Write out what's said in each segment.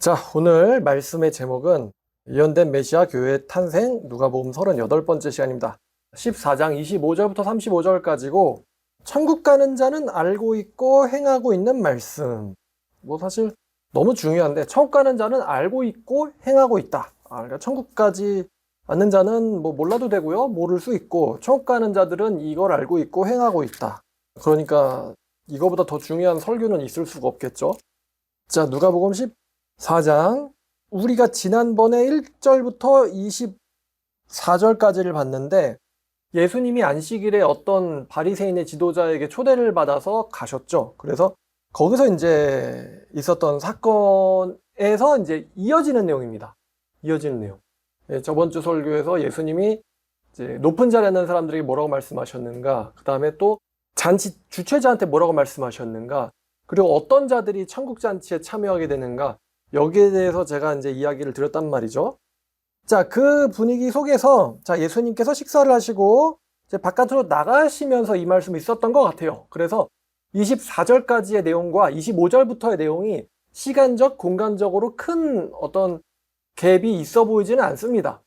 자, 오늘 말씀의 제목은 예언된 메시아 교회 탄생 누가복음 38번째 시간입니다. 14장 25절부터 35절까지고 천국 가는 자는 알고 있고 행하고 있는 말씀. 사실 너무 중요한데 천국 가는 자는 알고 있고 행하고 있다. 그러니까 천국까지 가는 자는 몰라도 되고요. 모를 수 있고 천국 가는 자들은 이걸 알고 있고 행하고 있다. 그러니까 이거보다 더 중요한 설교는 있을 수가 없겠죠. 자, 누가복음 14장 우리가 지난번에 1절부터 24절까지를 봤는데 예수님이 안식일에 어떤 바리새인의 지도자에게 초대를 받아서 가셨죠. 그래서 거기서 이제 있었던 사건에서 이제 이어지는 내용입니다. 이어지는 내용. 저번 주 설교에서 예수님이 이제 높은 자리에 있는 사람들에게 뭐라고 말씀하셨는가, 그 다음에 또 잔치 주최자한테 뭐라고 말씀하셨는가, 그리고 어떤 자들이 천국 잔치에 참여하게 되는가, 여기에 대해서 제가 이제 이야기를 드렸단 말이죠. 자, 그 분위기 속에서 예수님께서 식사를 하시고 이제 바깥으로 나가시면서 이 말씀이 있었던 것 같아요. 그래서 24절까지의 내용과 25절부터의 내용이 시간적, 공간적으로 큰 어떤 갭이 있어 보이지는 않습니다.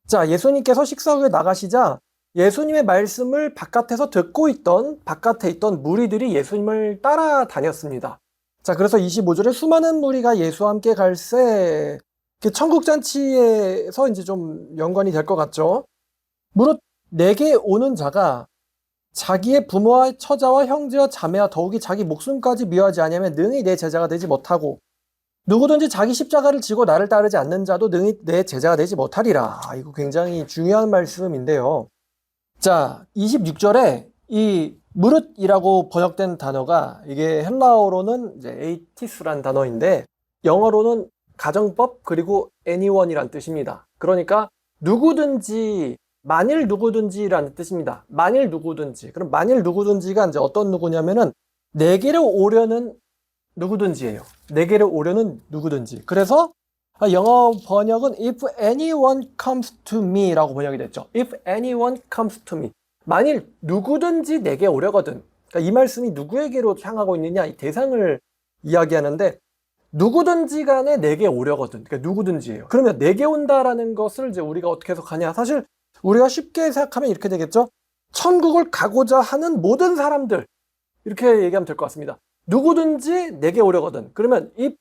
자, 예수님께서 식사 후에 나가시자 예수님의 말씀을 바깥에서 듣고 있던 바깥에 있던 무리들이 예수님을 따라다녔습니다. 자, 그래서 25절에 수많은 무리가 예수와 함께 갈새 천국잔치에서 이제 좀 연관이 될 것 같죠. 무릇 내게 오는 자가 자기의 부모와 처자와 형제와 자매와 더욱이 자기 목숨까지 미워하지 아니하면 능히 내 제자가 되지 못하고 누구든지 자기 십자가를 지고 나를 따르지 않는 자도 능히 내 제자가 되지 못하리라. 이거 굉장히 중요한 말씀인데요. 자, 26절에 이 무릇이라고 번역된 단어가 이게 헬라어로는 이제 에이티스란 단어인데 영어로는 가정법 그리고 anyone이란 뜻입니다. 그러니까 누구든지, 만일 누구든지라는 뜻입니다. 만일 누구든지. 그럼 만일 누구든지가 이제 어떤 누구냐면은 내게로 오려는 누구든지예요. 내게로 오려는 누구든지. 그래서 영어 번역은 if anyone comes to me 라고 번역이 됐죠. if anyone comes to me. 만일 누구든지 내게 오려거든. 그러니까 이 말씀이 누구에게로 향하고 있느냐, 이 대상을 이야기하는데 누구든지 간에 내게 오려거든. 그러니까 누구든지예요. 그러면 내게 온다라는 것을 이제 우리가 어떻게 해석하냐? 사실 우리가 쉽게 생각하면 이렇게 되겠죠. 천국을 가고자 하는 모든 사람들. 이렇게 얘기하면 될 것 같습니다. 누구든지 내게 오려거든. 그러면 if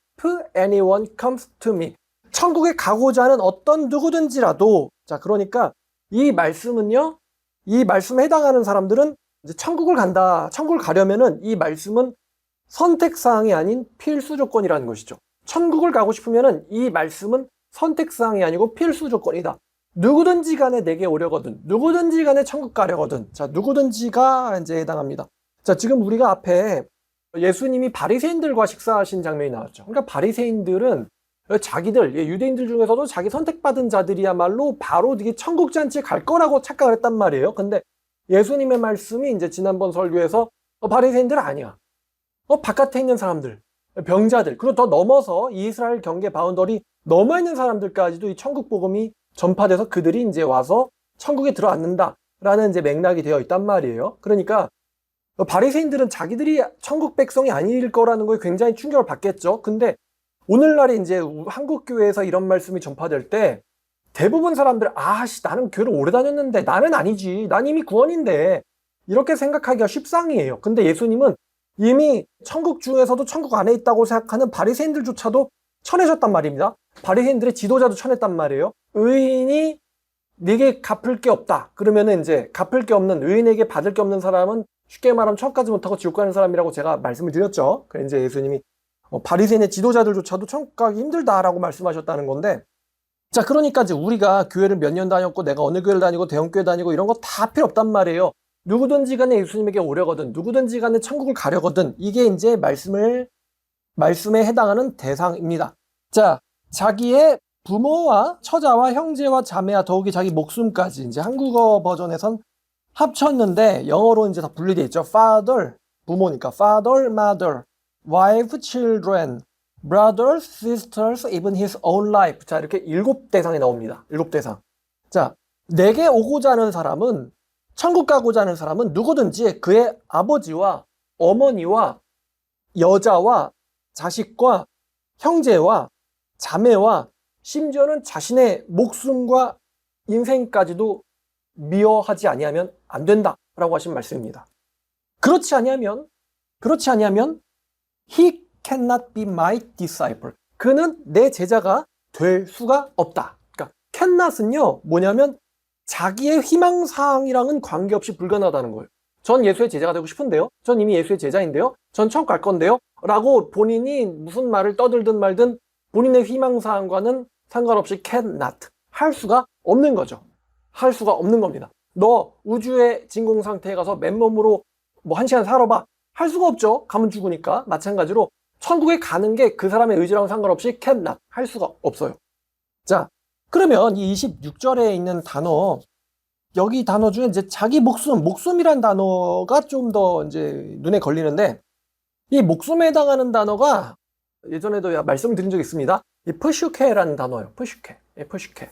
anyone comes to me. 천국에 가고자 하는 어떤 누구든지라도, 자, 그러니까 이 말씀은요, 이 말씀에 해당하는 사람들은 이제 천국을 간다. 천국을 가려면은 이 말씀은 선택사항이 아닌 필수 조건이라는 것이죠. 천국을 가고 싶으면은 이 말씀은 선택사항이 아니고 필수 조건이다. 누구든지 간에 내게 오려거든. 누구든지 간에 천국 가려거든. 자, 누구든지가 이제 해당합니다. 자, 지금 우리가 앞에 예수님이 바리새인들과 식사하신 장면이 나왔죠. 그러니까 바리새인들은 자기들, 유대인들 중에서도 자기 선택받은 자들이야말로 바로 이게 천국 잔치에 갈 거라고 착각을 했단 말이에요. 근데 예수님의 말씀이 이제 지난번 설교에서 바리새인들 아니야. 바깥에 있는 사람들, 병자들, 그리고 더 넘어서 이스라엘 경계 바운더리 넘어 있는 사람들까지도 이 천국 복음이 전파돼서 그들이 이제 와서 천국에 들어앉는다라는 이제 맥락이 되어 있단 말이에요. 그러니까 바리새인들은 자기들이 천국 백성이 아닐 거라는 거에 굉장히 충격을 받겠죠. 근데 오늘날에 이제 한국 교회에서 이런 말씀이 전파될 때 대부분 사람들 나는 교회를 오래 다녔는데 나는 아니지. 난 이미 구원인데 이렇게 생각하기가 쉽상이에요. 근데 예수님은 이미 천국 중에서도 천국 안에 있다고 생각하는 바리새인들조차도 쳐내셨단 말입니다. 바리새인들의 지도자도 쳐냈단 말이에요. 의인이 네게 갚을 게 없다. 그러면은 이제 갚을 게 없는 의인에게 받을 게 없는 사람은 쉽게 말하면 천국 가지 못하고 지옥 가는 사람이라고 제가 말씀을 드렸죠. 그래서 이제 예수님이 바리새인의 지도자들조차도 천국 가기 힘들다라고 말씀하셨다는 건데, 자, 그러니까 이제 우리가 교회를 몇 년 다녔고 내가 어느 교회를 다니고 대형교회 다니고 이런 거 다 필요 없단 말이에요. 누구든지 간에 예수님에게 오려거든, 누구든지 간에 천국을 가려거든, 이게 이제 말씀에 해당하는 대상입니다. 자, 자기의 부모와 처자와 형제와 자매와 더욱이 자기 목숨까지, 이제 한국어 버전에선 합쳤는데 영어로 이제 다 분리되어 있죠. father, 부모니까 father, mother, wife, children, brothers, sisters, even his own life. 자, 이렇게 7대상이 나옵니다. 7대상. 자, 내게 오고자 하는 사람은, 천국 가고자 하는 사람은 누구든지 그의 아버지와 어머니와 여자와 자식과 형제와 자매와 심지어는 자신의 목숨과 인생까지도 미워하지 아니하면 안 된다라고 하신 말씀입니다. 그렇지 아니하면 he cannot be my disciple. 그는 내 제자가 될 수가 없다. 그러니까 cannot은요 뭐냐면 자기의 희망사항이랑은 관계없이 불가능하다는 거예요. 전 예수의 제자가 되고 싶은데요. 전 이미 예수의 제자인데요. 전 천국 갈 건데요. 라고 본인이 무슨 말을 떠들든 말든 본인의 희망사항과는 상관없이 cannot. 할 수가 없는 거죠. 할 수가 없는 겁니다. 너 우주의 진공 상태에 가서 맨몸으로 뭐 1시간 살아봐. 할 수가 없죠. 가면 죽으니까. 마찬가지로 천국에 가는 게 그 사람의 의지랑 상관없이 cannot. 할 수가 없어요. 자, 그러면 이 26절에 있는 단어, 여기 단어 중에 이제 자기 목숨이란 단어가 좀 더 이제 눈에 걸리는데, 이 목숨에 해당하는 단어가 예전에도 말씀을 드린 적이 있습니다. 이 푸슈케라는 단어예요. 푸슈케. 푸슈케.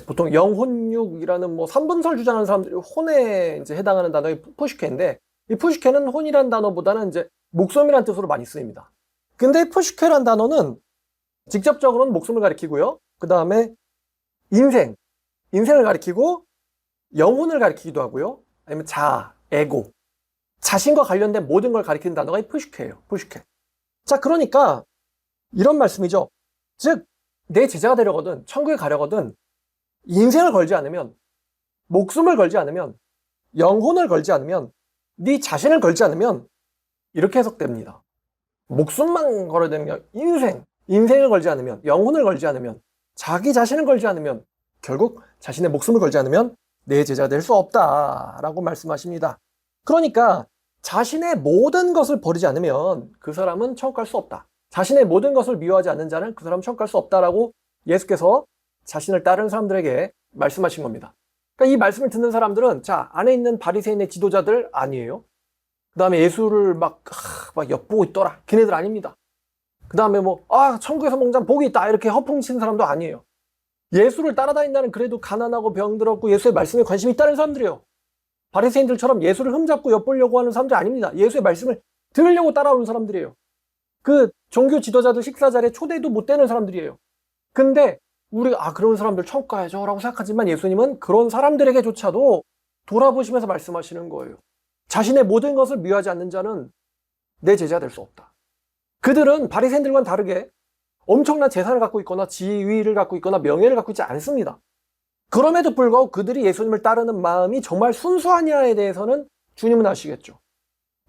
보통 영혼육이라는 뭐 3분설 주장하는 사람들이 혼에 이제 해당하는 단어가 푸슈케인데, 이 푸슈케는 혼이라는 단어보다는 이제 목숨이라는 뜻으로 많이 쓰입니다. 근데 푸슈케라는 단어는 직접적으로는 목숨을 가리키고요. 그 다음에 인생을 가리키고 영혼을 가리키기도 하고요. 아니면 에고, 자신과 관련된 모든 걸 가리키는 단어가 이 푸슈케예요. 푸슈케. 자, 그러니까 이런 말씀이죠. 즉, 내 제자가 되려거든, 천국에 가려거든, 인생을 걸지 않으면, 목숨을 걸지 않으면, 영혼을 걸지 않으면, 네 자신을 걸지 않으면 이렇게 해석됩니다. 목숨만 걸어야 되는 게 인생을 걸지 않으면, 영혼을 걸지 않으면, 자기 자신을 걸지 않으면, 결국 자신의 목숨을 걸지 않으면 내 제자가 될 수 없다라고 말씀하십니다. 그러니까 자신의 모든 것을 버리지 않으면 그 사람은 천국 갈 수 없다. 자신의 모든 것을 미워하지 않는 자는 그 사람은 천국 갈 수 없다라고 예수께서 자신을 따르는 사람들에게 말씀하신 겁니다. 그러니까 이 말씀을 듣는 사람들은 자, 안에 있는 바리새인의 지도자들 아니에요. 그 다음에 예수를 막 엿보고 있더라. 걔네들 아닙니다. 그 다음에 천국에서 먹는 자는 복이 있다. 이렇게 허풍치는 사람도 아니에요. 예수를 따라다닌다는 그래도 가난하고 병들었고 예수의 말씀에 관심이 있다는 사람들이에요. 바리새인들처럼 예수를 흠잡고 엿보려고 하는 사람들이 아닙니다. 예수의 말씀을 들으려고 따라오는 사람들이에요. 그 종교 지도자들 식사 자리에 초대도 못 되는 사람들이에요. 근데 우리가 그런 사람들 천국 가야죠 라고 생각하지만 예수님은 그런 사람들에게조차도 돌아보시면서 말씀하시는 거예요. 자신의 모든 것을 미워하지 않는 자는 내 제자가 될 수 없다. 그들은 바리새인들과는 다르게 엄청난 재산을 갖고 있거나 지위를 갖고 있거나 명예를 갖고 있지 않습니다. 그럼에도 불구하고 그들이 예수님을 따르는 마음이 정말 순수하냐에 대해서는 주님은 아시겠죠.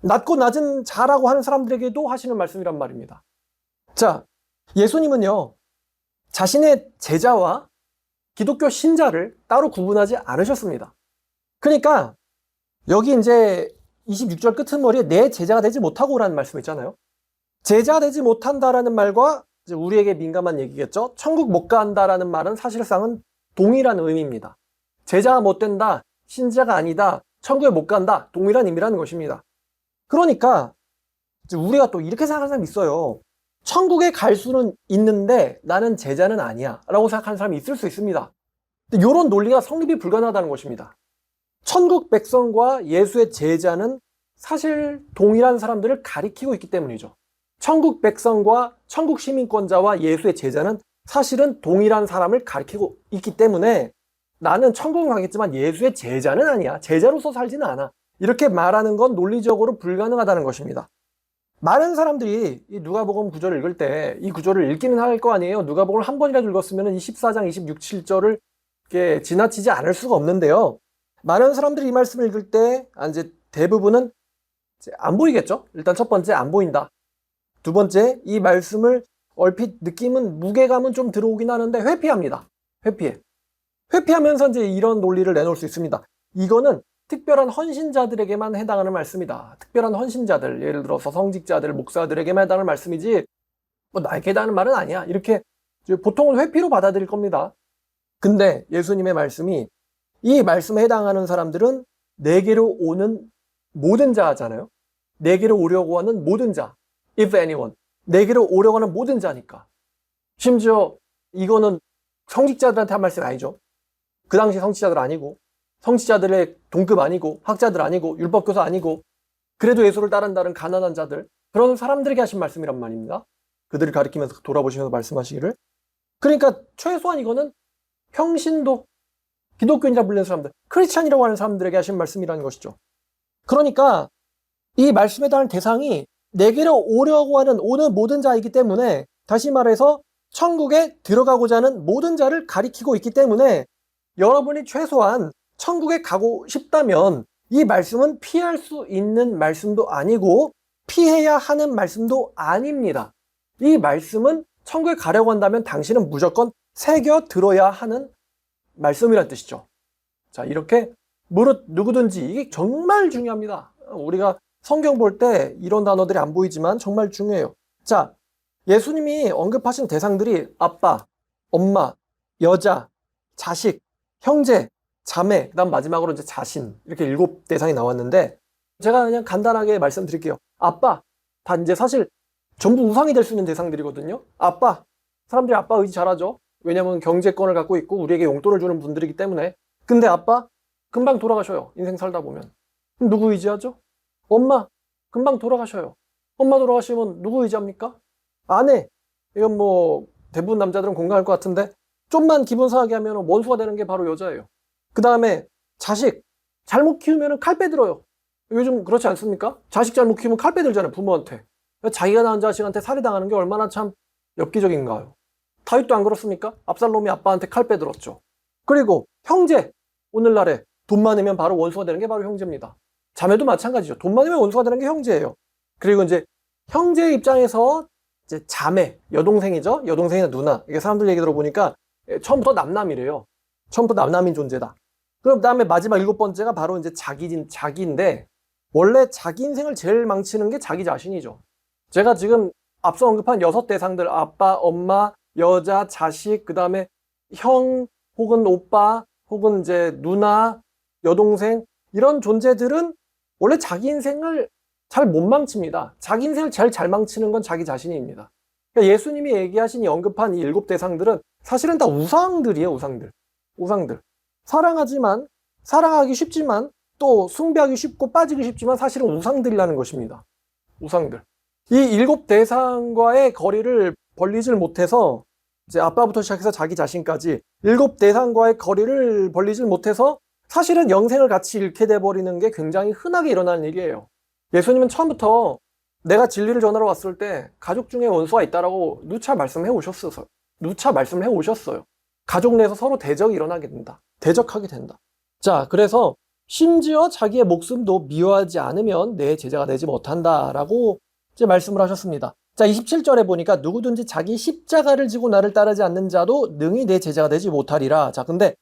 낮고 낮은 자라고 하는 사람들에게도 하시는 말씀이란 말입니다. 자, 예수님은요, 자신의 제자와 기독교 신자를 따로 구분하지 않으셨습니다. 그러니까 여기 이제 26절 끝머리에 내 제자가 되지 못하고라는 말씀 있잖아요. 제자가 되지 못한다라는 말과 이제 우리에게 민감한 얘기겠죠. 천국 못 간다라는 말은 사실상은 동일한 의미입니다. 제자가 못 된다, 신자가 아니다, 천국에 못 간다, 동일한 의미라는 것입니다. 그러니까 이제 우리가 또 이렇게 생각하는 사람이 있어요. 천국에 갈 수는 있는데 나는 제자는 아니야 라고 생각하는 사람이 있을 수 있습니다. 근데 이런 논리가 성립이 불가능하다는 것입니다. 천국 백성과 예수의 제자는 사실 동일한 사람들을 가리키고 있기 때문이죠. 천국 백성과 천국 시민권자와 예수의 제자는 사실은 동일한 사람을 가리키고 있기 때문에 나는 천국은 가겠지만 예수의 제자는 아니야. 제자로서 살지는 않아. 이렇게 말하는 건 논리적으로 불가능하다는 것입니다. 많은 사람들이 이 누가복음 구절을 읽을 때 이 구절을 읽기는 할 거 아니에요. 누가복음을 한 번이라도 읽었으면 이 14장 26, 7절을 이렇게 지나치지 않을 수가 없는데요. 많은 사람들이 이 말씀을 읽을 때 이제 대부분은 이제 안 보이겠죠. 일단 첫 번째 안 보인다. 두 번째 이 말씀을 얼핏 느낌은 무게감은 좀 들어오긴 하는데 회피합니다. 회피하면서 이제 이런 논리를 내놓을 수 있습니다. 이거는 특별한 헌신자들에게만 해당하는 말씀이다. 특별한 헌신자들, 예를 들어서 성직자들, 목사들에게만 해당하는 말씀이지 나에게 해당하는 말은 아니야. 이렇게 보통은 회피로 받아들일 겁니다. 근데 예수님의 말씀이 이 말씀에 해당하는 사람들은 내게로 오는 모든 자잖아요. 내게로 오려고 하는 모든 자. If anyone. 내게로 오려고 하는 모든 자니까. 심지어 이거는 성직자들한테 한 말씀이 아니죠. 그 당시 성직자들 아니고, 성직자들의 동급 아니고, 학자들 아니고, 율법교사 아니고, 그래도 예수를 따른다는 가난한 자들, 그런 사람들에게 하신 말씀이란 말입니다. 그들을 가리키면서 돌아보시면서 말씀하시기를 그러니까 최소한 이거는 평신도, 기독교인이라 불리는 사람들, 크리스찬이라고 하는 사람들에게 하신 말씀이라는 것이죠. 그러니까 이 말씀에 대한 대상이 내게로 오려고 하는 오는 모든 자이기 때문에, 다시 말해서 천국에 들어가고자 하는 모든 자를 가리키고 있기 때문에 여러분이 최소한 천국에 가고 싶다면 이 말씀은 피할 수 있는 말씀도 아니고 피해야 하는 말씀도 아닙니다. 이 말씀은 천국에 가려고 한다면 당신은 무조건 새겨 들어야 하는 말씀이란 뜻이죠. 자, 이렇게 무릇 누구든지, 이게 정말 중요합니다. 우리가 성경 볼 때 이런 단어들이 안 보이지만 정말 중요해요. 자, 예수님이 언급하신 대상들이 아빠, 엄마, 여자, 자식, 형제, 자매, 그다음 마지막으로 이제 자신, 이렇게 7 대상이 나왔는데, 제가 그냥 간단하게 말씀드릴게요. 아빠, 다 이제 사실 전부 우상이 될 수 있는 대상들이거든요. 아빠, 사람들이 아빠 의지 잘하죠. 왜냐면 경제권을 갖고 있고 우리에게 용돈을 주는 분들이기 때문에. 근데 아빠 금방 돌아가셔요. 인생 살다 보면. 그럼 누구 의지하죠? 엄마 금방 돌아가셔요. 엄마 돌아가시면 누구 의지합니까? 아내. 이건 뭐 대부분 남자들은 공감할 것 같은데, 좀만 기분 상하게 하면 원수가 되는 게 바로 여자예요. 그 다음에 자식 잘못 키우면 칼 빼들어요. 요즘 그렇지 않습니까? 자식 잘못 키우면 칼 빼들잖아요, 부모한테. 자기가 낳은 자식한테 살해당하는 게 얼마나 참 엽기적인가요? 다윗도 안 그렇습니까? 압살롬이 아빠한테 칼 빼들었죠. 그리고 형제, 오늘날에 돈 많으면 바로 원수가 되는 게 바로 형제입니다. 자매도 마찬가지죠. 돈 많으면 원수가 되는 게 형제예요. 그리고 이제 형제 입장에서 이제 자매, 여동생이죠. 여동생이나 누나. 이게 사람들 얘기 들어보니까 처음부터 남남이래요. 처음부터 남남인 존재다. 그럼 다음에 마지막 7번째가 바로 이제 자기인데, 원래 자기 인생을 제일 망치는 게 자기 자신이죠. 제가 지금 앞서 언급한 6 대상들, 아빠, 엄마, 여자, 자식, 그 다음에 형, 혹은 오빠, 혹은 이제 누나, 여동생, 이런 존재들은 원래 자기 인생을 잘 못 망칩니다. 자기 인생을 제일 잘 망치는 건 자기 자신입니다. 그러니까 예수님이 얘기하신 이 언급한 이 7 대상들은 사실은 다 우상들이에요, 우상들. 우상들. 사랑하기 쉽지만 또 숭배하기 쉽고 빠지기 쉽지만 사실은 우상들이라는 것입니다. 우상들. 이 7 대상과의 거리를 벌리질 못해서, 이제 아빠부터 시작해서 자기 자신까지 7 대상과의 거리를 벌리질 못해서 사실은 영생을 같이 잃게 돼버리는 게 굉장히 흔하게 일어나는 일이에요. 예수님은 처음부터 내가 진리를 전하러 왔을 때 가족 중에 원수가 있다라고 누차 말씀해 오셨어요. 가족 내에서 서로 대적이 일어나게 된다. 대적하게 된다. 자, 그래서 심지어 자기의 목숨도 미워하지 않으면 내 제자가 되지 못한다라고 이제 말씀을 하셨습니다. 자, 27절에 보니까 누구든지 자기 십자가를 지고 나를 따르지 않는 자도 능히 내 제자가 되지 못하리라. 자, 근데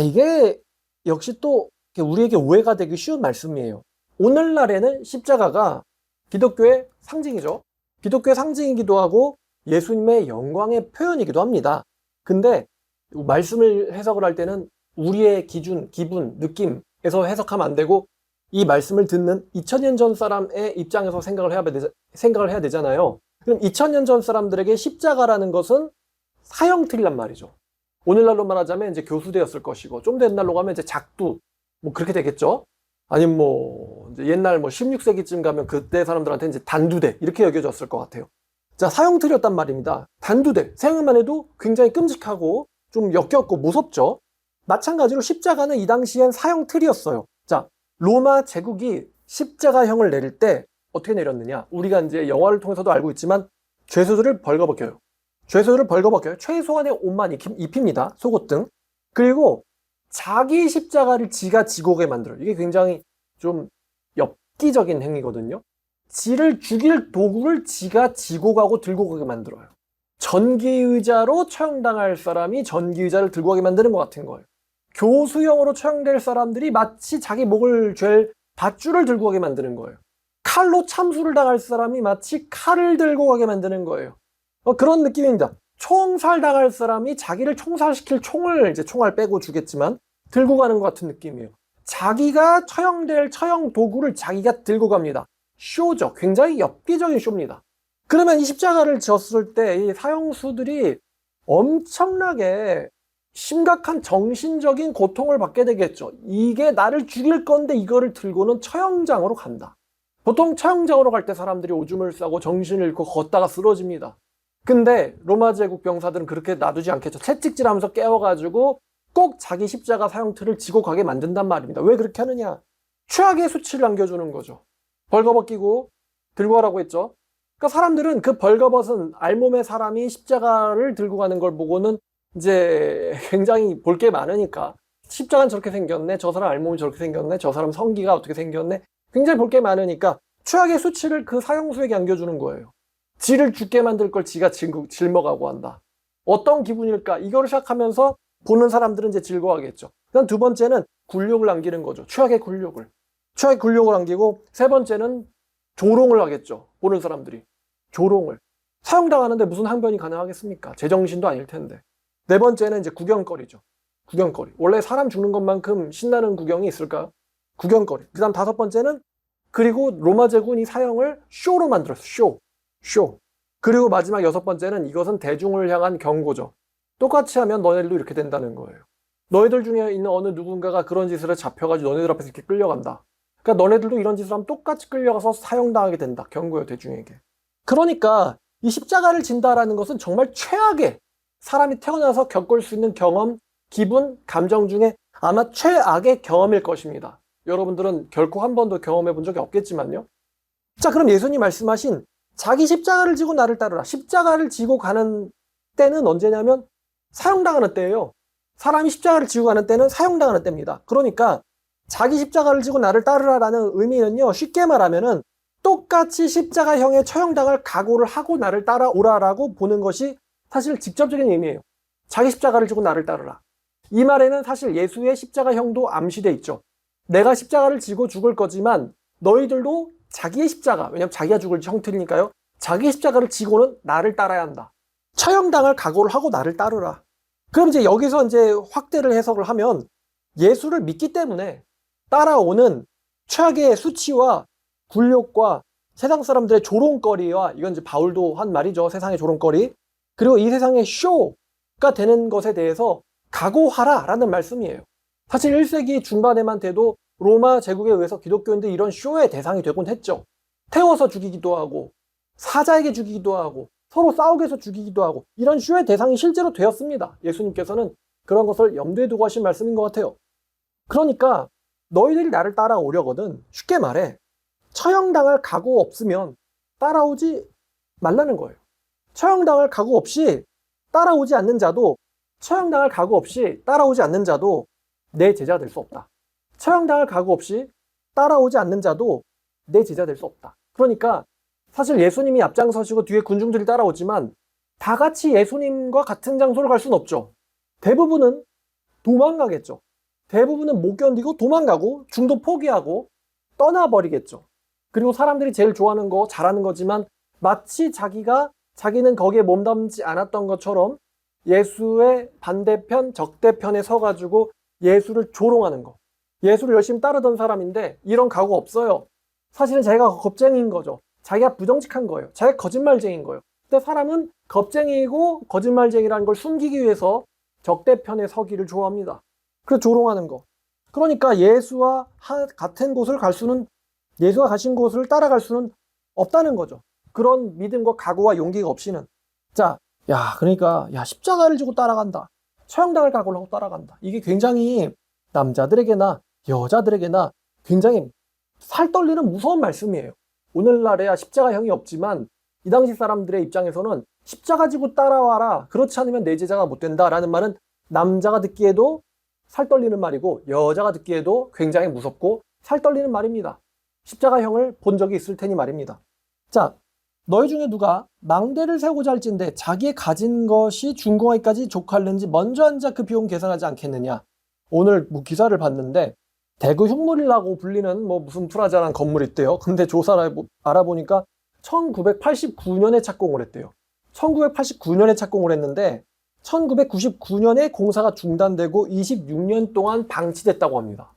이게 역시 또 우리에게 오해가 되기 쉬운 말씀이에요. 오늘날에는 십자가가 기독교의 상징이죠. 기독교의 상징이기도 하고 예수님의 영광의 표현이기도 합니다. 근데 말씀을 해석을 할 때는 우리의 기준, 기분, 느낌에서 해석하면 안 되고 이 말씀을 듣는 2000년 전 사람의 입장에서 생각을 해야 되잖아요. 그럼 2000년 전 사람들에게 십자가라는 것은 사형틀이란 말이죠. 오늘날로 말하자면 이제 교수대였을 것이고, 좀 더 옛날로 가면 이제 작두, 뭐 그렇게 되겠죠. 아니면 뭐 이제 옛날 16세기쯤 가면 그때 사람들한테 이제 단두대 이렇게 여겨졌을 것 같아요. 자, 사형틀이었단 말입니다. 단두대 생각만 해도 굉장히 끔찍하고 좀 역겹고 무섭죠. 마찬가지로 십자가는 이 당시엔 사형틀이었어요. 자, 로마 제국이 십자가형을 내릴 때 어떻게 내렸느냐? 우리가 이제 영화를 통해서도 알고 있지만 죄수들을 벌거벗겨요. 최소한의 옷만 입힙니다. 속옷 등. 그리고 자기 십자가를 지가 지고 오게 만들어요. 이게 굉장히 좀 엽기적인 행위거든요. 지를 죽일 도구를 지가 지고 가고 들고 가게 만들어요. 전기의자로 처형당할 사람이 전기의자를 들고 가게 만드는 것 같은 거예요. 교수형으로 처형될 사람들이 마치 자기 목을 잴 밧줄을 들고 가게 만드는 거예요. 칼로 참수를 당할 사람이 마치 칼을 들고 가게 만드는 거예요. 그런 느낌입니다. 총살당할 사람이 자기를 총살시킬 총알 빼고 주겠지만 들고 가는 것 같은 느낌이에요. 자기가 처형될 처형 도구를 자기가 들고 갑니다. 쇼죠. 굉장히 엽기적인 쇼입니다. 그러면 이 십자가를 졌을 때 이 사형수들이 엄청나게 심각한 정신적인 고통을 받게 되겠죠. 이게 나를 죽일 건데 이거를 들고는 처형장으로 간다. 보통 처형장으로 갈 때 사람들이 오줌을 싸고 정신을 잃고 걷다가 쓰러집니다. 근데 로마 제국 병사들은 그렇게 놔두지 않겠죠. 채찍질하면서 깨워가지고 꼭 자기 십자가 사형틀을 지고 가게 만든단 말입니다. 왜 그렇게 하느냐? 최악의 수치를 안겨주는 거죠. 벌거벗 끼고 들고 가라고 했죠. 그러니까 사람들은 그 벌거벗은 알몸의 사람이 십자가를 들고 가는 걸 보고는 이제 굉장히 볼 게 많으니까, 십자가는 저렇게 생겼네, 저 사람 알몸이 저렇게 생겼네, 저 사람 성기가 어떻게 생겼네, 굉장히 볼 게 많으니까 최악의 수치를 그 사형수에게 안겨주는 거예요. 지를 죽게 만들 걸 지가 짊어가고 한다. 어떤 기분일까? 이거를 생각하면서 보는 사람들은 이제 즐거워하겠죠. 그다음 두 번째는 굴욕을 안기는 거죠. 최악의 굴욕을. 최악의 굴욕을 안기고, 세 번째는 조롱을 하겠죠. 보는 사람들이. 조롱을. 사형당하는데 무슨 항변이 가능하겠습니까? 제정신도 아닐 텐데. 네 번째는 이제 구경거리죠. 구경거리. 원래 사람 죽는 것만큼 신나는 구경이 있을까요? 구경거리. 그 다음 다섯 번째는, 그리고 로마 제국이 사형을 쇼로 만들었어요. 쇼. 그리고 마지막 여섯 번째는, 이것은 대중을 향한 경고죠. 똑같이 하면 너네들도 이렇게 된다는 거예요. 너희들 중에 있는 어느 누군가가 그런 짓을 해 잡혀가지고 너네들 앞에서 이렇게 끌려간다. 그러니까 너네들도 이런 짓을 하면 똑같이 끌려가서 사형당하게 된다. 경고요, 대중에게. 그러니까 이 십자가를 진다라는 것은 정말 최악의, 사람이 태어나서 겪을 수 있는 경험, 기분, 감정 중에 아마 최악의 경험일 것입니다. 여러분들은 결코 한 번도 경험해 본 적이 없겠지만요. 자, 그럼 예수님 말씀하신 자기 십자가를 지고 나를 따르라. 십자가를 지고 가는 때는 언제냐면 사형당하는 때예요. 사람이 십자가를 지고 가는 때는 사형당하는 때입니다. 그러니까 자기 십자가를 지고 나를 따르라라는 의미는요, 쉽게 말하면은 똑같이 십자가형의 처형당을 각오를 하고 나를 따라오라라고 보는 것이 사실 직접적인 의미예요. 자기 십자가를 지고 나를 따르라. 이 말에는 사실 예수의 십자가형도 암시돼 있죠. 내가 십자가를 지고 죽을 거지만 너희들도 자기의 십자가, 왜냐면 자기가 죽을 형틀이니까요, 자기 십자가를 지고는 나를 따라야 한다. 처형당을 각오를 하고 나를 따르라. 그럼 이제 여기서 이제 확대를 해석을 하면, 예수를 믿기 때문에 따라오는 최악의 수치와 굴욕과 세상 사람들의 조롱거리와, 이건 이제 바울도 한 말이죠. 세상의 조롱거리. 그리고 이 세상의 쇼가 되는 것에 대해서 각오하라 라는 말씀이에요. 사실 1세기 중반에만 돼도 로마 제국에 의해서 기독교인들이 이런 쇼의 대상이 되곤 했죠. 태워서 죽이기도 하고, 사자에게 죽이기도 하고, 서로 싸우게 해서 죽이기도 하고, 이런 쇼의 대상이 실제로 되었습니다. 예수님께서는 그런 것을 염두에 두고 하신 말씀인 것 같아요. 그러니까 너희들이 나를 따라오려거든, 쉽게 말해 처형당할 각오 없으면 따라오지 말라는 거예요. 처형당할 각오 없이 따라오지 않는 자도, 처형당할 각오 없이 따라오지 않는 자도 내 제자가 될 수 없다. 처형당할 각오 없이 따라오지 않는 자도 내 제자가 될 수 없다. 그러니까 사실 예수님이 앞장서시고 뒤에 군중들이 따라오지만 다 같이 예수님과 같은 장소를 갈 수는 없죠. 대부분은 도망가겠죠. 대부분은 못 견디고 도망가고 중도 포기하고 떠나버리겠죠. 그리고 사람들이 제일 좋아하는 거, 잘하는 거지만 마치 자기는 거기에 몸담지 않았던 것처럼 예수의 반대편, 적대편에 서가지고 예수를 조롱하는 거. 예수를 열심히 따르던 사람인데 이런 각오 없어요. 사실은 자기가 겁쟁이인 거죠. 자기가 부정직한 거예요. 자기가 거짓말쟁이인 거예요. 근데 사람은 겁쟁이이고 거짓말쟁이라는 걸 숨기기 위해서 적대편에 서기를 좋아합니다. 그래서 조롱하는 거. 그러니까 예수와 같은 곳을 갈 수는, 예수가 가신 곳을 따라갈 수는 없다는 거죠. 그런 믿음과 각오와 용기가 없이는. 자, 그러니까 십자가를 지고 따라간다. 처형당할 각오를 하고 따라간다. 이게 굉장히 남자들에게나 여자들에게나 굉장히 살 떨리는 무서운 말씀이에요. 오늘날에야 십자가형이 없지만 이 당시 사람들의 입장에서는 십자가 지고 따라와라, 그렇지 않으면 내 제자가 못 된다라는 말은 남자가 듣기에도 살 떨리는 말이고 여자가 듣기에도 굉장히 무섭고 살 떨리는 말입니다. 십자가형을 본 적이 있을 테니 말입니다. 자, 너희 중에 누가 망대를 세우고자 할진대 자기의 가진 것이 준공하기까지 족할는지 먼저 앉아 그 비용 계산하지 않겠느냐. 오늘 기사를 봤는데 대구 흉물이라고 불리는 무슨 프라자라는 건물이 있대요. 근데 조사를 알아보니까 1989년에 착공을 했대요. 1989년에 착공을 했는데 1999년에 공사가 중단되고 26년 동안 방치됐다고 합니다.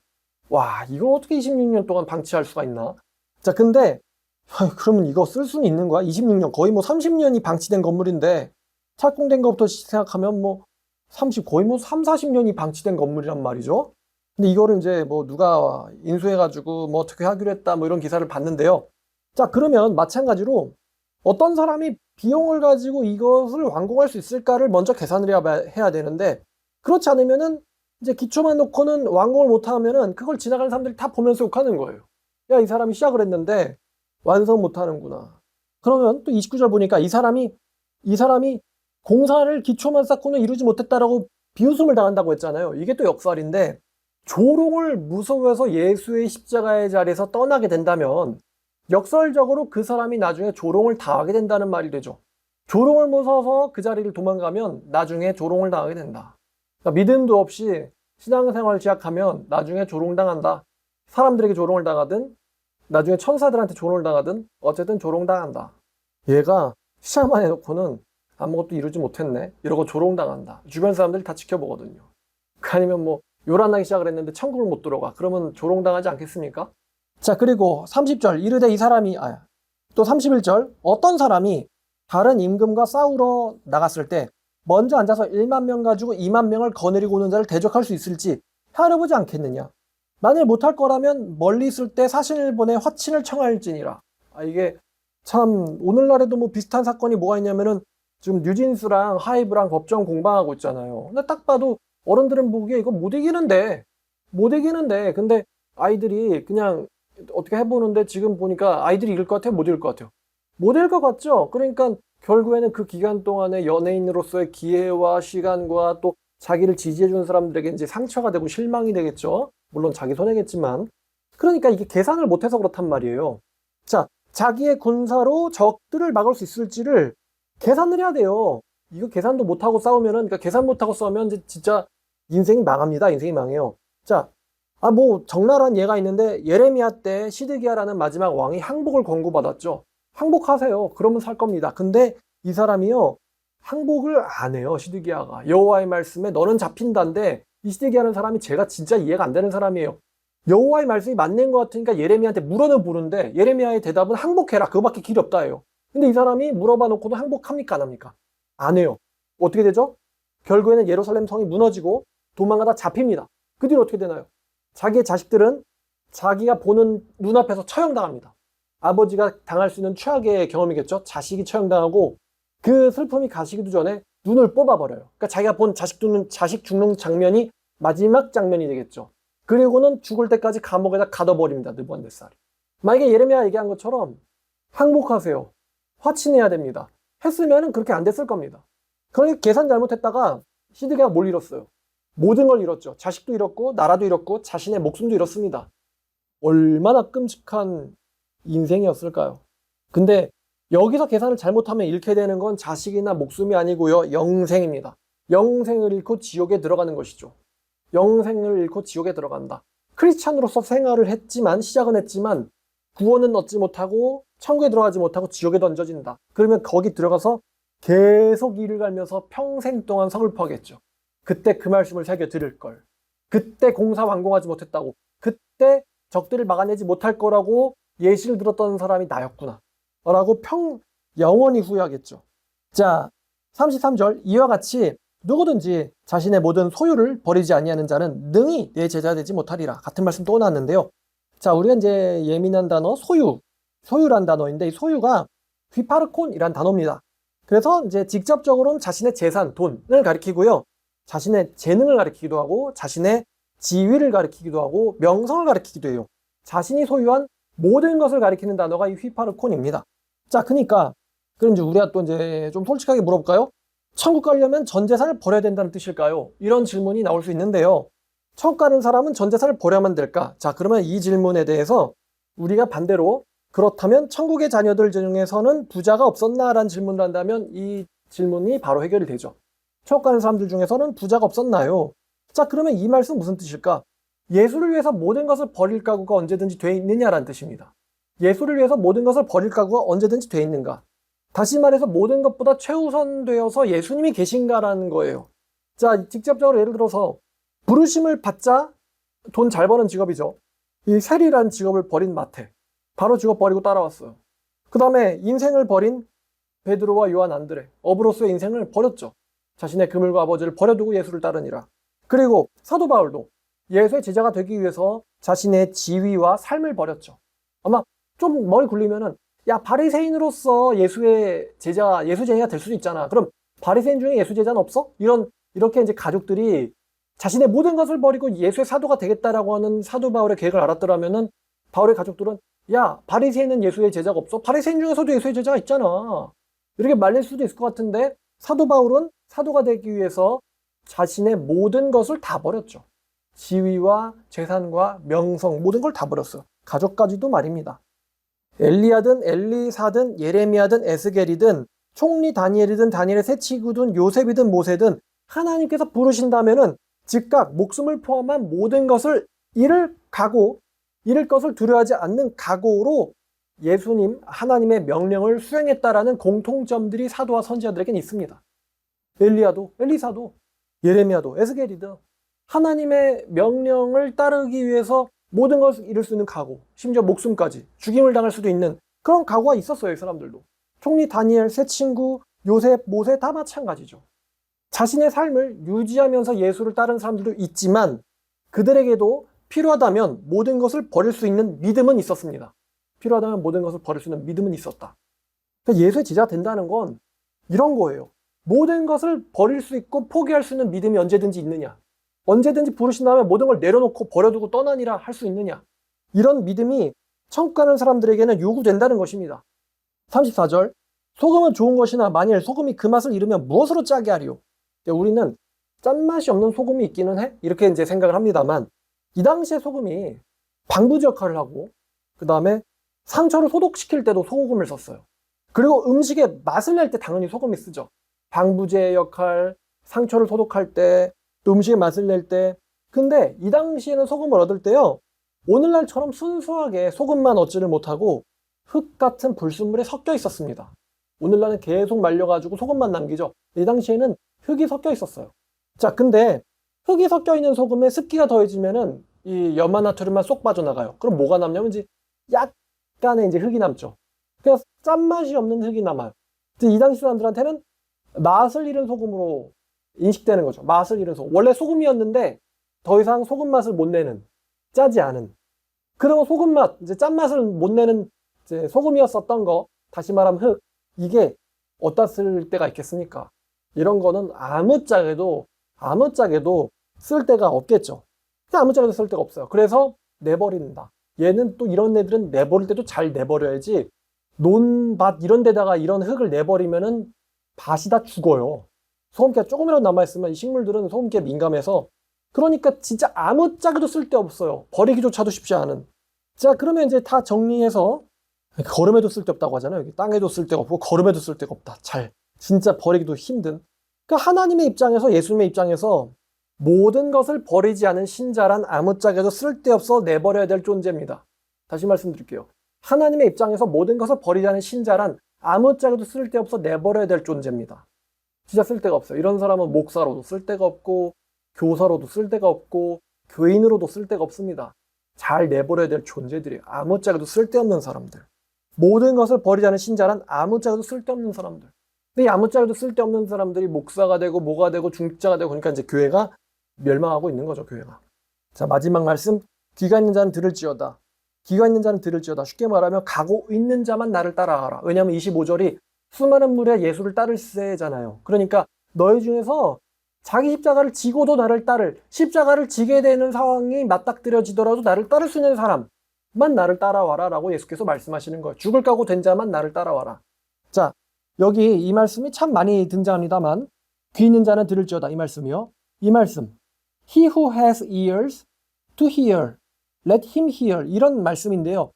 와, 이걸 어떻게 26년 동안 방치할 수가 있나? 자, 근데 그러면 이거 쓸 수는 있는 거야? 26년, 거의 30년이 방치된 건물인데 착공된 것부터 생각하면 거의 3, 40년이 방치된 건물이란 말이죠. 근데 이거를 이제 누가 인수해가지고 어떻게 하기로 했다 이런 기사를 봤는데요. 자, 그러면 마찬가지로 어떤 사람이 비용을 가지고 이것을 완공할 수 있을까를 먼저 계산을 해야 되는데, 그렇지 않으면은 이제 기초만 놓고는 완공을 못하면은 그걸 지나가는 사람들이 다 보면서 욕하는 거예요. 야, 이 사람이 시작을 했는데 완성 못하는구나. 그러면 또 29절 보니까 이 사람이 공사를 기초만 쌓고는 이루지 못했다라고 비웃음을 당한다고 했잖아요. 이게 또 역설인데, 조롱을 무서워해서 예수의 십자가의 자리에서 떠나게 된다면 역설적으로 그 사람이 나중에 조롱을 당하게 된다는 말이 되죠. 조롱을 무서워서 그 자리를 도망가면 나중에 조롱을 당하게 된다. 그러니까 믿음도 없이 신앙생활을 시작하면 나중에 조롱당한다. 사람들에게 조롱을 당하든 나중에 천사들한테 조롱을 당하든 어쨌든 조롱당한다. 얘가 시작만 해놓고는 아무것도 이루지 못했네 이러고 조롱당한다. 주변 사람들이 다 지켜보거든요. 아니면 뭐 요란하기 시작을 했는데 천국을 못 들어가. 그러면 조롱당하지 않겠습니까? 자, 그리고 30절 이르되 이 사람이 또 31절 어떤 사람이 다른 임금과 싸우러 나갔을 때 먼저 앉아서 1만 명 가지고 2만 명을 거느리고 오는 자를 대적할 수 있을지 헤아려보지 않겠느냐. 만일 못할 거라면 멀리 있을 때 사신을 보내 화친을 청할지니라. 이게 참 오늘날에도 뭐 비슷한 사건이 뭐가 있냐면은 지금 뉴진스랑 하이브랑 법정 공방하고 있잖아요. 근데 딱 봐도 어른들은 보기에 이거 못 이기는데 근데 아이들이 그냥 어떻게 해보는데 지금 보니까 아이들이 이길 것 같아요? 못 이길 것 같아요? 못 이길 것 같죠? 그러니까 결국에는 그 기간 동안에 연예인으로서의 기회와 시간과 또 자기를 지지해주는 사람들에게 이제 상처가 되고 실망이 되겠죠? 물론 자기 손해겠지만. 그러니까 이게 계산을 못해서 그렇단 말이에요. 자, 자기의 군사로 적들을 막을 수 있을지를 계산을 해야 돼요. 이거 계산도 못하고 싸우면은, 그러니까 계산 못하고 싸우면 이제 진짜 인생이 망합니다. 인생이 망해요. 자, 뭐 적나라한 예가 있는데 예레미야 때 시드기야라는 마지막 왕이 항복을 권고받았죠. 항복하세요. 그러면 살 겁니다. 근데 이 사람이요, 항복을 안 해요. 시드기야가 여호와의 말씀에 너는 잡힌다인데, 이 시드기야라는 사람이 제가 진짜 이해가 안 되는 사람이에요. 여호와의 말씀이 맞는 것 같으니까 예레미야한테 물어는 보는데 예레미야의 대답은 항복해라. 그거밖에 길이 없다예요. 근데 이 사람이 물어봐 놓고도 항복합니까 안 합니까? 안 해요. 어떻게 되죠? 결국에는 예루살렘 성이 무너지고 도망가다 잡힙니다. 그 뒤로 어떻게 되나요? 자기의 자식들은 자기가 보는 눈앞에서 처형당합니다. 아버지가 당할 수 있는 최악의 경험이겠죠. 자식이 처형당하고 그 슬픔이 가시기도 전에 눈을 뽑아버려요. 그러니까 자기가 본 자식 죽는 장면이 마지막 장면이 되겠죠. 그리고는 죽을 때까지 감옥에다 가둬버립니다. 느부갓네살이. 만약에 예레미야 얘기한 것처럼 항복하세요. 화친해야 됩니다. 했으면 그렇게 안 됐을 겁니다. 그러니까 계산 잘못했다가 시드기야가 뭘 잃었어요? 모든 걸 잃었죠. 자식도 잃었고 나라도 잃었고 자신의 목숨도 잃었습니다. 얼마나 끔찍한 인생이었을까요? 근데 여기서 계산을 잘못하면 잃게 되는 건 자식이나 목숨이 아니고요, 영생입니다. 영생을 잃고 지옥에 들어가는 것이죠. 영생을 잃고 지옥에 들어간다. 크리스찬으로서 생활을 했지만, 시작은 했지만 구원은 얻지 못하고 천국에 들어가지 못하고 지옥에 던져진다. 그러면 거기 들어가서 계속 이를 갈면서 평생 동안 서글퍼하겠죠. 그때 그 말씀을 새겨 들을 걸. 그때 공사 완공하지 못했다고. 그때 적들을 막아내지 못할 거라고 예시를 들었던 사람이 나였구나. 라고 영원히 후회하겠죠. 자, 33절 이와 같이 누구든지 자신의 모든 소유를 버리지 아니하는 자는 능히 내 제자 되지 못하리라. 같은 말씀 또 나왔는데요. 자, 우리가 이제 예민한 단어 소유란 단어인데 이 소유가 휘파르콘이란 단어입니다. 그래서 이제 직접적으로는 자신의 재산, 돈을 가리키고요. 자신의 재능을 가리키기도 하고 자신의 지위를 가리키기도 하고 명성을 가리키기도 해요. 자신이 소유한 모든 것을 가리키는 단어가 이 휘파르콘입니다. 자, 그러니까 그럼 이제 우리가 또 이제 좀 솔직하게 물어볼까요? 천국 가려면 전 재산을 버려야 된다는 뜻일까요? 이런 질문이 나올 수 있는데요. 천국 가는 사람은 전 재산을 버려야만 될까? 자, 그러면 이 질문에 대해서 우리가 반대로 그렇다면 천국의 자녀들 중에서는 부자가 없었나? 라는 질문을 한다면 이 질문이 바로 해결이 되죠. 천국 가는 사람들 중에서는 부자가 없었나요? 자, 그러면 이 말씀 무슨 뜻일까? 예수를 위해서 모든 것을 버릴 각오가 언제든지 돼 있느냐라는 뜻입니다. 예수를 위해서 모든 것을 버릴 각오가 언제든지 돼 있는가? 다시 말해서 모든 것보다 최우선되어서 예수님이 계신가라는 거예요. 자, 직접적으로 예를 들어서 부르심을 받자 돈 잘 버는 직업이죠. 이 세리라는 직업을 버린 마태. 바로 직업 버리고 따라왔어요. 그 다음에 인생을 버린 베드로와 요한, 안드레. 업으로서의 인생을 버렸죠. 자신의 그물과 아버지를 버려두고 예수를 따르니라. 그리고 사도 바울도 예수의 제자가 되기 위해서 자신의 지위와 삶을 버렸죠. 아마 좀 머리 굴리면은 야, 바리새인으로서 예수의 제자, 예수쟁이가 될 수도 있잖아. 그럼 바리새인 중에 예수 제자는 없어? 이렇게 이제 가족들이 자신의 모든 것을 버리고 예수의 사도가 되겠다라고 하는 사도 바울의 계획을 알았더라면은 바울의 가족들은 야, 바리새인은 예수의 제자가 없어? 바리새인 중에서도 예수의 제자가 있잖아. 이렇게 말릴 수도 있을 것 같은데 사도 바울은 사도가 되기 위해서 자신의 모든 것을 다 버렸죠. 지위와 재산과 명성 모든 걸 다 버렸어요. 가족까지도 말입니다. 엘리야든 엘리사든 예레미야든 에스겔이든 총리 다니엘이든 다니엘의 세 친구든 요셉이든 모세든 하나님께서 부르신다면은 즉각 목숨을 포함한 모든 것을 잃을 것을 두려워하지 않는 각오로 예수님 하나님의 명령을 수행했다라는 공통점들이 사도와 선지자들에겐 있습니다. 엘리야도 엘리사도 예레미야도 에스겔이든 하나님의 명령을 따르기 위해서 모든 것을 잃을 수 있는 각오, 심지어 목숨까지 죽임을 당할 수도 있는 그런 각오가 있었어요. 이 사람들도. 총리 다니엘, 세 친구, 요셉, 모세 다 마찬가지죠. 자신의 삶을 유지하면서 예수를 따르는 사람들도 있지만 그들에게도 필요하다면 모든 것을 버릴 수 있는 믿음은 있었습니다. 필요하다면 모든 것을 버릴 수 있는 믿음은 있었다. 그러니까 예수의 제자가 된다는 건 이런 거예요. 모든 것을 버릴 수 있고 포기할 수 있는 믿음이 언제든지 있느냐. 언제든지 부르신 다음에 모든 걸 내려놓고 버려두고 떠나니라 할 수 있느냐. 이런 믿음이 천국 가는 사람들에게는 요구된다는 것입니다. 34절 소금은 좋은 것이나 만일 소금이 그 맛을 잃으면 무엇으로 짜게 하리요. 우리는 짠맛이 없는 소금이 있기는 해? 이렇게 이제 생각을 합니다만 이 당시에 소금이 방부제 역할을 하고 그 다음에 상처를 소독시킬 때도 소금을 썼어요. 그리고 음식에 맛을 낼 때 당연히 소금이 쓰죠. 방부제 역할, 상처를 소독할 때, 또 음식에 맛을 낼 때. 근데 이 당시에는 소금을 얻을 때요. 오늘날처럼 순수하게 소금만 얻지를 못하고 흙 같은 불순물에 섞여 있었습니다. 오늘날은 계속 말려가지고 소금만 남기죠. 이 당시에는 흙이 섞여 있었어요. 자, 근데 흙이 섞여 있는 소금에 습기가 더해지면은 이 염화나트륨만 쏙 빠져나가요. 그럼 뭐가 남냐면 이제 약간의 이제 흙이 남죠. 그래서 짠맛이 없는 흙이 남아요. 이 당시 사람들한테는 맛을 잃은 소금으로 인식되는 거죠. 맛을 잃은 소금. 원래 소금이었는데 더 이상 소금 맛을 못 내는, 짜지 않은. 그러면 소금 맛, 이제 짠맛을 못 내는 이제 소금이었었던 거, 다시 말하면 흙. 이게 어디다 쓸 때가 있겠습니까? 이런 거는 아무짝에도 쓸 데가 없겠죠. 아무짝에도 쓸 데가 없어요. 그래서 내버린다. 얘는 또 이런 애들은 내버릴 때도 잘 내버려야지 논밭 이런 데다가 이런 흙을 내버리면은 밭이 다 죽어요. 소금기가 조금이라도 남아있으면 이 식물들은 소금기에 민감해서 그러니까 진짜 아무짝에도 쓸 데 없어요. 버리기조차도 쉽지 않은. 자, 그러면 이제 다 정리해서 걸음에도 쓸 데 없다고 하잖아요. 여기 땅에도 쓸 데가 없고 걸음에도 쓸 데가 없다. 진짜 버리기도 힘든. 그러니까 하나님의 입장에서 예수님의 입장에서 모든 것을 버리지 않은 신자란 아무짝에도 쓸데없어 내버려야 될 존재입니다. 다시 말씀드릴게요. 하나님의 입장에서 모든 것을 버리지 않은 신자란 아무짝에도 쓸데없어 내버려야 될 존재입니다. 진짜 쓸데가 없어요. 이런 사람은 목사로도 쓸데가 없고 교사로도 쓸데가 없고 교인으로도 쓸데가 없습니다. 잘 내버려야 될 존재들이에요. 아무짝에도 쓸데없는 사람들. 모든 것을 버리지 않은 신자란 아무짝에도 쓸데없는 사람들. 근데 이 아무짝에도 쓸데없는 사람들이 목사가 되고 뭐가 되고 중직자가 되고 그러니까 이제 교회가 멸망하고 있는 거죠, 교회가. 자, 마지막 말씀. 귀가 있는 자는 들을지어다. 귀가 있는 자는 들을지어다. 쉽게 말하면 각오 있는 자만 나를 따라가라. 왜냐하면 25절이 수많은 무리가 예수를 따를세잖아요. 그러니까 너희 중에서 자기 십자가를 지고도 나를 따를, 십자가를 지게 되는 상황이 맞닥뜨려지더라도 나를 따를 수 있는 사람만 나를 따라와라 라고 예수께서 말씀하시는 거예요. 죽을 각오 된 자만 나를 따라와라. 자, 여기 이 말씀이 참 많이 등장합니다만 귀 있는 자는 들을지어다 이 말씀이요. 이 말씀 He who has ears to hear, let him hear 이런 말씀인데요.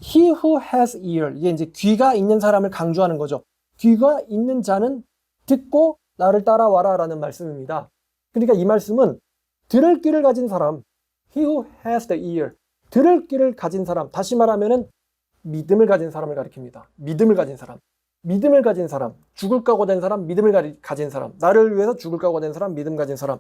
He who has ear 이게 이제 귀가 있는 사람을 강조하는 거죠. 귀가 있는 자는 듣고 나를 따라와라 라는 말씀입니다. 그러니까 이 말씀은 들을 귀를 가진 사람 He who has the ear 들을 귀를 가진 사람 다시 말하면은 믿음을 가진 사람을 가리킵니다. 믿음을 가진 사람, 죽을 각오 된 사람, 믿음을 가진 사람, 나를 위해서 죽을 각오 된 사람, 믿음 가진 사람은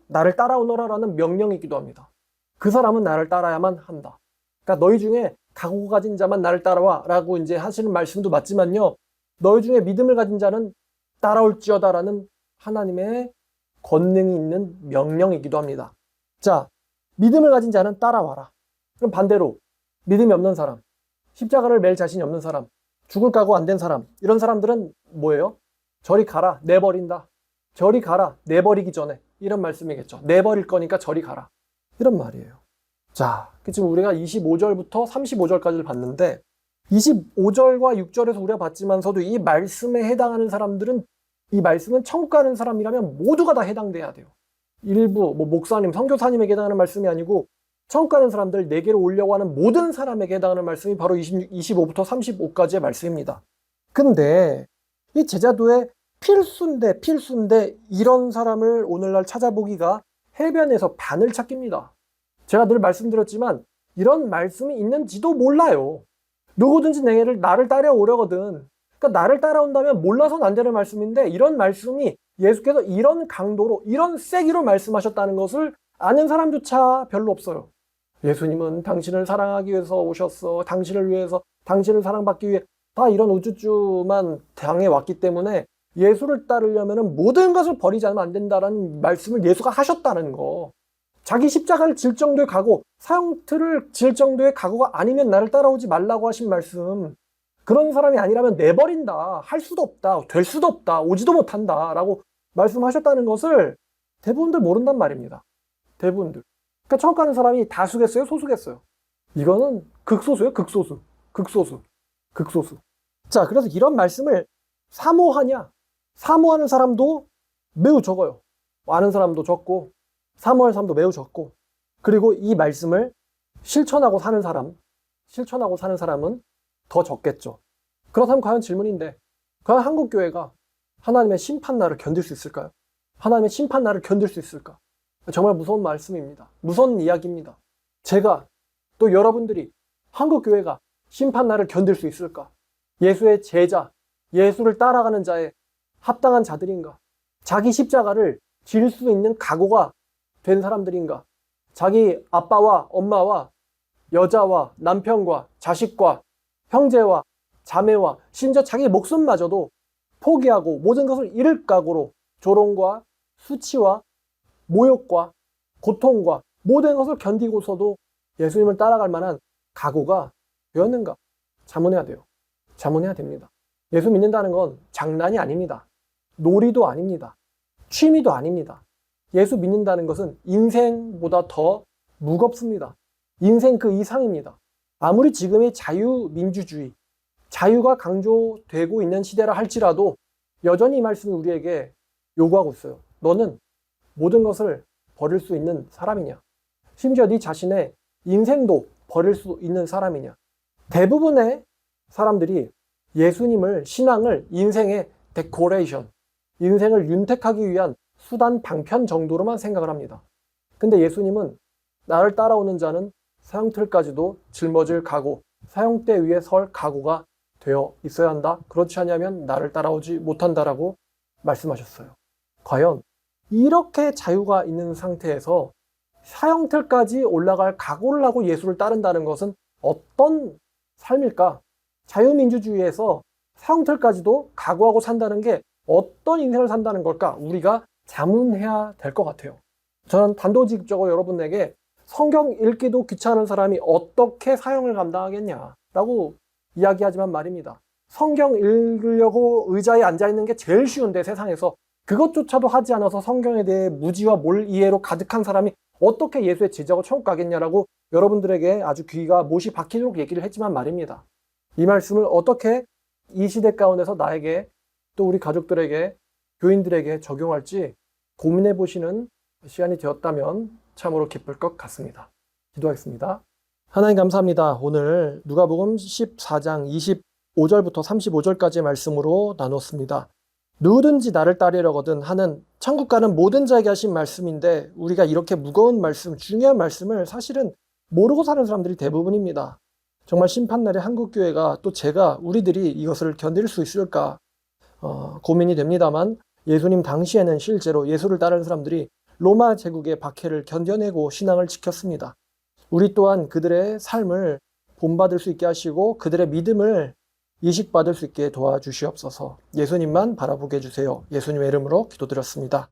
나를 따라오너라라는 명령이기도 합니다. 그 사람은 나를 따라야만 한다. 그러니까 너희 중에 각오 가진 자만 나를 따라와라고 이제 하시는 말씀도 맞지만요. 너희 중에 믿음을 가진 자는 따라올지어다라는 하나님의 권능이 있는 명령이기도 합니다. 자, 믿음을 가진 자는 따라와라. 그럼 반대로 믿음이 없는 사람, 십자가를 맬 자신이 없는 사람, 죽을 각오 안 된 사람, 이런 사람들은 뭐예요? 저리 가라, 내버린다. 저리 가라, 내버리기 전에. 이런 말씀이겠죠. 내버릴 거니까 저리 가라. 이런 말이에요. 자, 지금 우리가 25절부터 35절까지를 봤는데 25절과 6절에서 우리가 봤지만서도 이 말씀에 해당하는 사람들은, 이 말씀은 천국 가는 사람이라면 모두가 다 해당돼야 돼요. 일부 목사님, 선교사님에게 해당하는 말씀이 아니고 천국 가는 사람들, 내게로 오려고 하는 모든 사람에게 해당하는 말씀이 바로 25부터 35까지의 말씀입니다. 근데 이 제자도의 필수인데 이런 사람을 오늘날 찾아보기가 해변에서 바늘 찾기입니다. 제가 늘 말씀드렸지만 이런 말씀이 있는지도 몰라요. 누구든지 나를 따라오려거든. 그러니까 나를 따라온다면 몰라서는 안 되는 말씀인데, 이런 말씀이 예수께서 이런 강도로, 이런 세기로 말씀하셨다는 것을 아는 사람조차 별로 없어요. 예수님은 당신을 사랑하기 위해서 오셨어. 당신을 위해서, 당신을 사랑받기 위해, 다 이런 우쭈쭈만 당해 왔기 때문에 예수를 따르려면 모든 것을 버리지 않으면 안 된다는 말씀을 예수가 하셨다는 거. 자기 십자가를 질 정도의 각오, 사형틀을 질 정도의 각오가 아니면 나를 따라오지 말라고 하신 말씀, 그런 사람이 아니라면 내버린다, 할 수도 없다, 될 수도 없다, 오지도 못한다 라고 말씀하셨다는 것을 대부분들 모른단 말입니다. 대부분들. 그러니까 천국 가는 사람이 다수겠어요? 소수겠어요? 이거는 극소수예요. 극소수. 자, 그래서 이런 말씀을 사모하냐? 사모하는 사람도 매우 적어요. 아는 사람도 적고 사모할 사람도 매우 적고, 그리고 이 말씀을 실천하고 사는 사람은 더 적겠죠. 그렇다면 과연 질문인데, 과연 한국교회가 하나님의 심판날을 견딜 수 있을까요? 하나님의 심판날을 견딜 수 있을까? 정말 무서운 말씀입니다. 무서운 이야기입니다. 제가, 또 여러분들이 한국교회가 심판날을 견딜 수 있을까? 예수의 제자, 예수를 따라가는 자에 합당한 자들인가? 자기 십자가를 질 수 있는 각오가 된 사람들인가? 자기 아빠와 엄마와 여자와 남편과 자식과 형제와 자매와 심지어 자기 목숨마저도 포기하고 모든 것을 잃을 각오로 조롱과 수치와 모욕과 고통과 모든 것을 견디고서도 예수님을 따라갈 만한 각오가 되었는가? 자문해야 돼요. 자문해야 됩니다. 예수 믿는다는 건 장난이 아닙니다. 놀이도 아닙니다. 취미도 아닙니다. 예수 믿는다는 것은 인생보다 더 무겁습니다. 인생 그 이상입니다. 아무리 지금의 자유민주주의, 자유가 강조되고 있는 시대라 할지라도 여전히 이 말씀이 우리에게 요구하고 있어요. 너는 모든 것을 버릴 수 있는 사람이냐? 심지어 네 자신의 인생도 버릴 수 있는 사람이냐? 대부분의 사람들이 예수님을, 신앙을 인생의 데코레이션, 인생을 윤택하기 위한 수단 방편 정도로만 생각을 합니다. 근데 예수님은 나를 따라오는 자는 사형틀까지도 짊어질 각오, 사형대 위에 설 각오가 되어 있어야 한다. 그렇지 않으면 나를 따라오지 못한다라고 말씀하셨어요. 과연 이렇게 자유가 있는 상태에서 사형틀까지 올라갈 각오를 하고 예수를 따른다는 것은 어떤 삶일까? 자유민주주의에서 사형틀까지도 각오하고 산다는 게 어떤 인생을 산다는 걸까? 우리가 자문해야 될 것 같아요. 저는 단도직입적으로 여러분에게 성경 읽기도 귀찮은 사람이 어떻게 사형을 감당하겠냐라고 이야기하지만 말입니다. 성경 읽으려고 의자에 앉아있는 게 제일 쉬운데, 세상에서 그것조차도 하지 않아서 성경에 대해 무지와 몰이해로 가득한 사람이 어떻게 예수의 제자고 천국 가겠냐라고 여러분들에게 아주 귀가 못이 박히도록 얘기를 했지만 말입니다. 이 말씀을 어떻게 이 시대 가운데서 나에게, 또 우리 가족들에게, 교인들에게 적용할지 고민해 보시는 시간이 되었다면 참으로 기쁠 것 같습니다. 기도하겠습니다. 하나님 감사합니다. 오늘 누가복음 14장 25절부터 35절까지의 말씀으로 나눴습니다. 누구든지 나를 따르려거든 하는 천국 가는 모든 자에게 하신 말씀인데, 우리가 이렇게 무거운 말씀, 중요한 말씀을 사실은 모르고 사는 사람들이 대부분입니다. 정말 심판날에 한국교회가, 또 제가, 우리들이 이것을 견딜 수 있을까 고민이 됩니다만, 예수님 당시에는 실제로 예수를 따르는 사람들이 로마 제국의 박해를 견뎌내고 신앙을 지켰습니다. 우리 또한 그들의 삶을 본받을 수 있게 하시고 그들의 믿음을 이식받을 수 있게 도와주시옵소서. 예수님만 바라보게 해주세요. 예수님의 이름으로 기도드렸습니다.